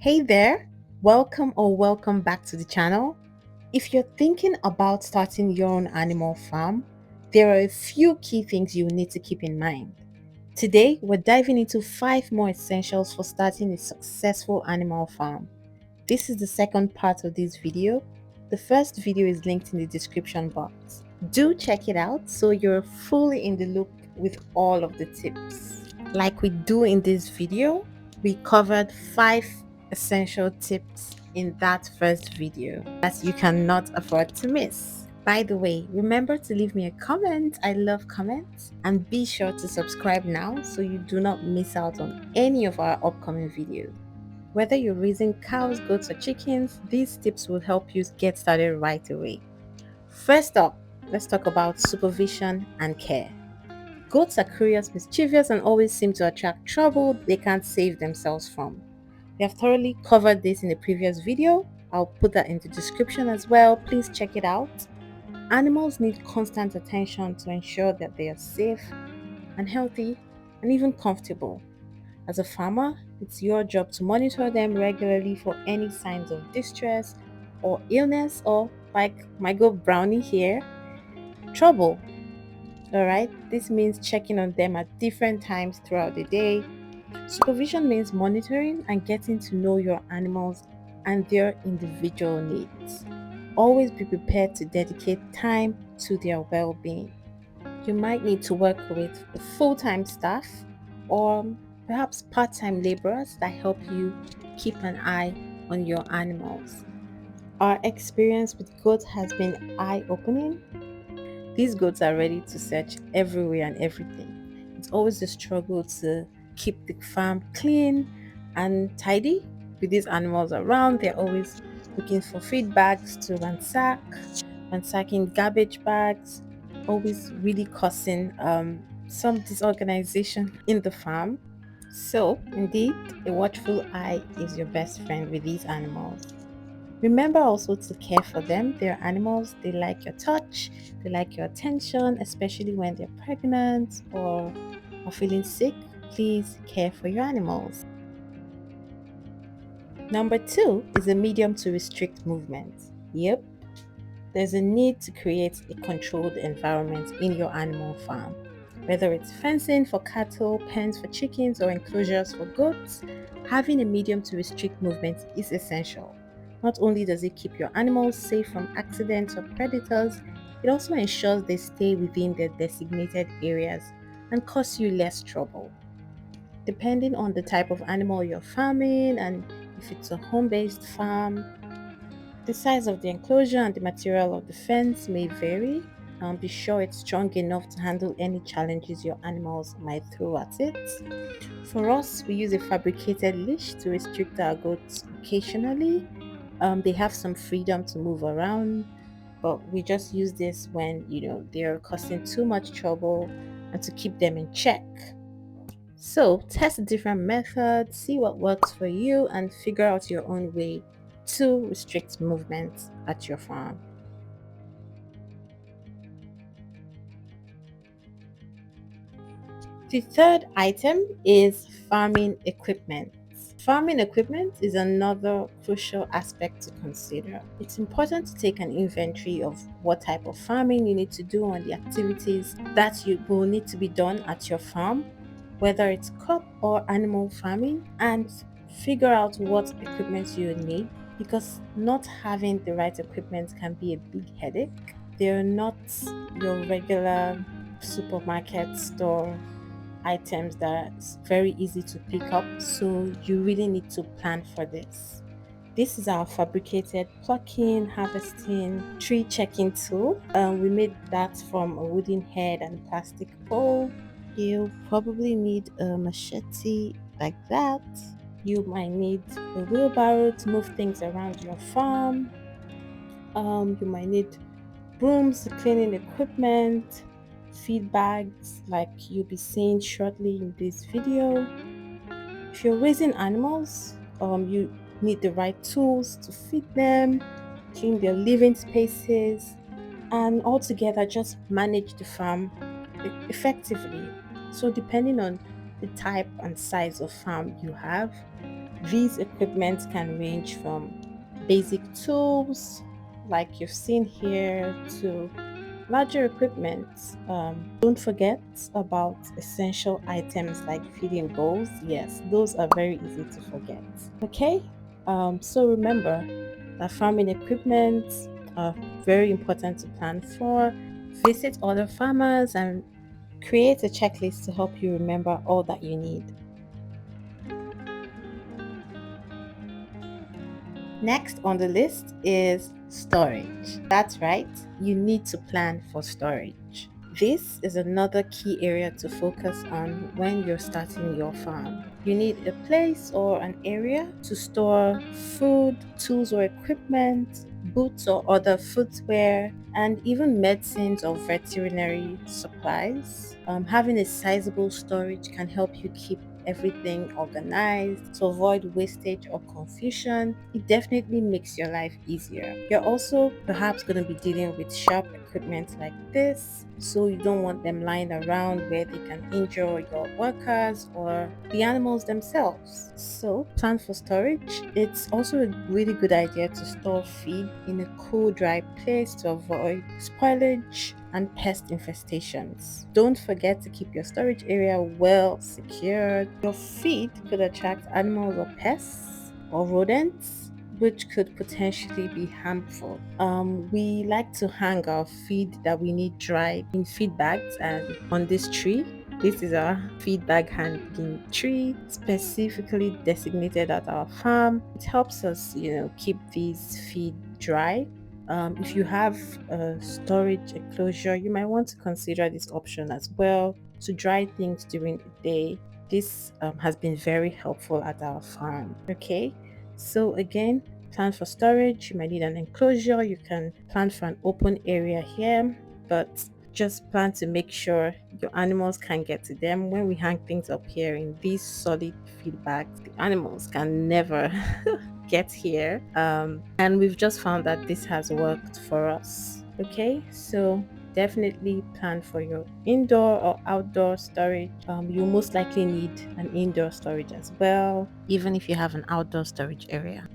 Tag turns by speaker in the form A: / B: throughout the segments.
A: Hey there, welcome back to the channel. If you're thinking about starting your own animal farm, there are a few key things you need to keep in mind. Today, we're diving into 5 more essentials for starting a successful animal farm. This is the second part of this video. The first video is linked in the description box. Do check it out so you're fully in the loop with all of the tips. Like we do in this video, we covered 5 essential tips in that first video that you cannot afford to miss. By the way, remember to leave me a comment. I love comments. And be sure to subscribe now so you do not miss out on any of our upcoming videos. Whether you're raising cows, goats, or chickens, these tips will help you get started right away. First up, let's talk about supervision and care. Goats are curious, mischievous, and always seem to attract trouble they can't save themselves from. We have thoroughly covered this in a previous video. I'll put that in the description as well. Please check it out. Animals need constant attention to ensure that they are safe and healthy and even comfortable. As a farmer, it's your job to monitor them regularly for any signs of distress or illness, or like my goat Brownie here, trouble. Alright, this means checking on them at different times throughout the day. Supervision means monitoring and getting to know your animals and their individual needs. Always be prepared to dedicate time to their well being. You might need to work with a full time staff or perhaps part time laborers that help you keep an eye on your animals. Our experience with goats has been eye opening. These goats are ready to search everywhere and everything. It's always a struggle to keep the farm clean and tidy with these animals around. They're always looking for feed bags to ransacking garbage bags, always really causing some disorganization in the farm. So, indeed, a watchful eye is your best friend with these animals. Remember also to care for them. They're animals, they like your touch, they like your attention, especially when they're pregnant or are feeling sick. Please care for your animals. Number 2 is a medium to restrict movement. Yep, there's a need to create a controlled environment in your animal farm. Whether it's fencing for cattle, pens for chickens, or enclosures for goats, having a medium to restrict movement is essential. Not only does it keep your animals safe from accidents or predators, it also ensures they stay within their designated areas and cause you less trouble. Depending on the type of animal you're farming and if it's a home based farm, the size of the enclosure and the material of the fence may vary. Be sure it's strong enough to handle any challenges your animals might throw at it. For us, we use a fabricated leash to restrict our goats occasionally. They have some freedom to move around, but we just use this when they're causing too much trouble and to keep them in check. So, test different methods, see what works for you, and figure out your own way to restrict movement at your farm. The third item is farming equipment. Farming equipment is another crucial aspect to consider. It's important to take an inventory of what type of farming you need to do and the activities that you will need to be done at your farm, whether it's crop or animal farming, and figure out what equipment you need, because not having the right equipment can be a big headache. They're not your regular supermarket store items that are very easy to pick up, so you really need to plan for this. This is our fabricated plucking, harvesting, tree checking tool. We made that from a wooden head and plastic bowl. You probably need a machete like that. You might need a wheelbarrow to move things around your farm. You might need brooms, cleaning equipment, feed bags like you'll be seeing shortly in this video. If you're raising animals, you need the right tools to feed them, clean their living spaces, and altogether just manage the farm effectively. So, depending on the type and size of farm you have, These equipments can range from basic tools, like you've seen here, to larger equipment. Don't forget about essential items like feeding bowls. Yes, those are very easy to forget. Okay, so remember that farming equipment are very important to plan for. Visit other farmers and create a checklist to help you remember all that you need. Next on the list is storage. That's right, you need to plan for storage. This is another key area to focus on when you're starting your farm. You need a place or an area to store food, tools or equipment, boots or other footwear, and even medicines or veterinary supplies. Having a sizable storage can help you keep everything organized to avoid wastage or confusion. It definitely makes your life easier. You're also perhaps going to be dealing with sharp equipment like this, so you don't want them lying around where they can injure your workers or the animals themselves. So, plan for storage. It's also a really good idea to store feed in a cool, dry place to avoid spoilage and pest infestations. Don't forget to keep your storage area well secured. Your feed could attract animals or pests or rodents, which could potentially be harmful. We like to hang our feed that we need dry in feed bags and on this tree. This is our feed bag hanging tree, specifically designated at our farm. It helps us, keep these feed dry. If you have a storage enclosure, you might want to consider this option as well to dry things during the day. This has been very helpful at our farm. Okay, so again, plan for storage. You might need an enclosure. You can plan for an open area here, but just plan to make sure your animals can get to them. When we hang things up here in these solid feed bags, the animals can never get here. And we've just found that this has worked for us. Okay, so definitely plan for your indoor or outdoor storage. You most likely need an indoor storage as well, even if you have an outdoor storage area.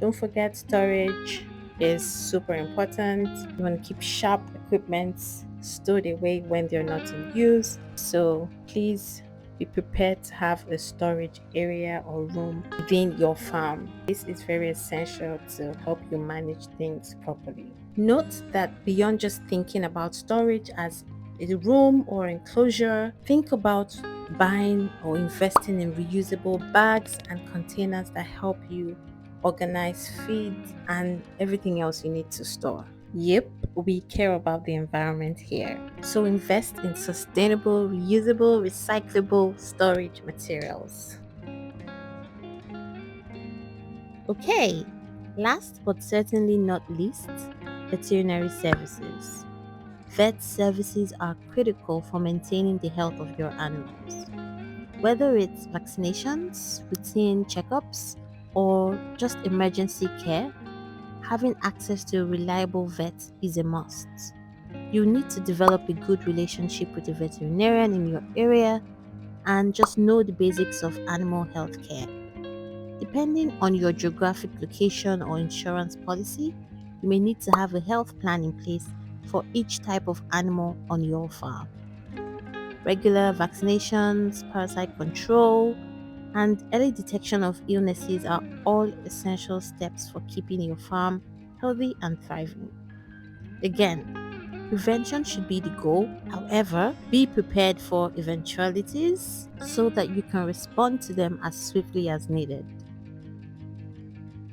A: Don't forget, storage is super important. You want to keep sharp equipment stored away when they're not in use. So please be prepared to have a storage area or room within your farm. This is very essential to help you manage things properly. Note that beyond just thinking about storage as a room or enclosure, think about buying or investing in reusable bags and containers that help you organize feed and everything else you need to store. Yep, we care about the environment here. So invest in sustainable, reusable, recyclable storage materials. Okay, last but certainly not least, veterinary services. Vet services are critical for maintaining the health of your animals. Whether it's vaccinations, routine checkups, or just emergency care, having access to a reliable vet is a must. You need to develop a good relationship with a veterinarian in your area and just know the basics of animal health care. Depending on your geographic location or insurance policy, you may need to have a health plan in place for each type of animal on your farm. Regular vaccinations, parasite control, and early detection of illnesses are all essential steps for keeping your farm healthy and thriving. Again, prevention should be the goal. However, be prepared for eventualities so that you can respond to them as swiftly as needed.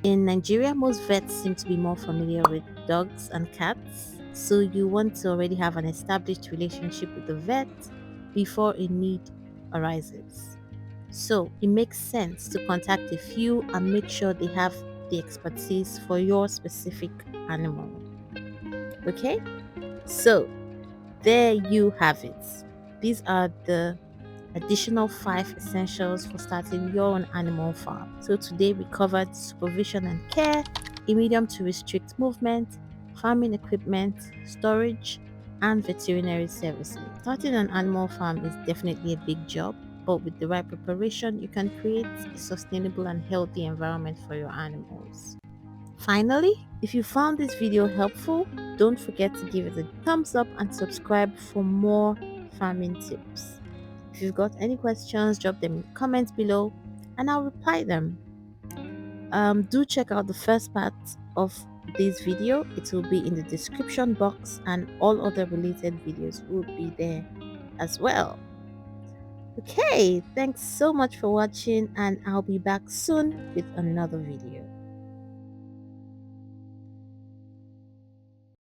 A: In Nigeria, most vets seem to be more familiar with dogs and cats, so you want to already have an established relationship with the vet before a need arises. So it makes sense to contact a few and make sure they have the expertise for your specific animal. Okay? So there you have it. These are the additional 5 essentials for starting your own animal farm. So today we covered supervision and care, a medium to restrict movement, farming equipment, storage, and veterinary services. Starting an animal farm is definitely a big job, but with the right preparation, you can create a sustainable and healthy environment for your animals. Finally, if you found this video helpful, don't forget to give it a thumbs up and subscribe for more farming tips. If you've got any questions, drop them in the comments below and I'll reply them. Do check out the first part of this video. It will be in the description box and all other related videos will be there as well. Okay, thanks so much for watching and I'll be back soon with another video.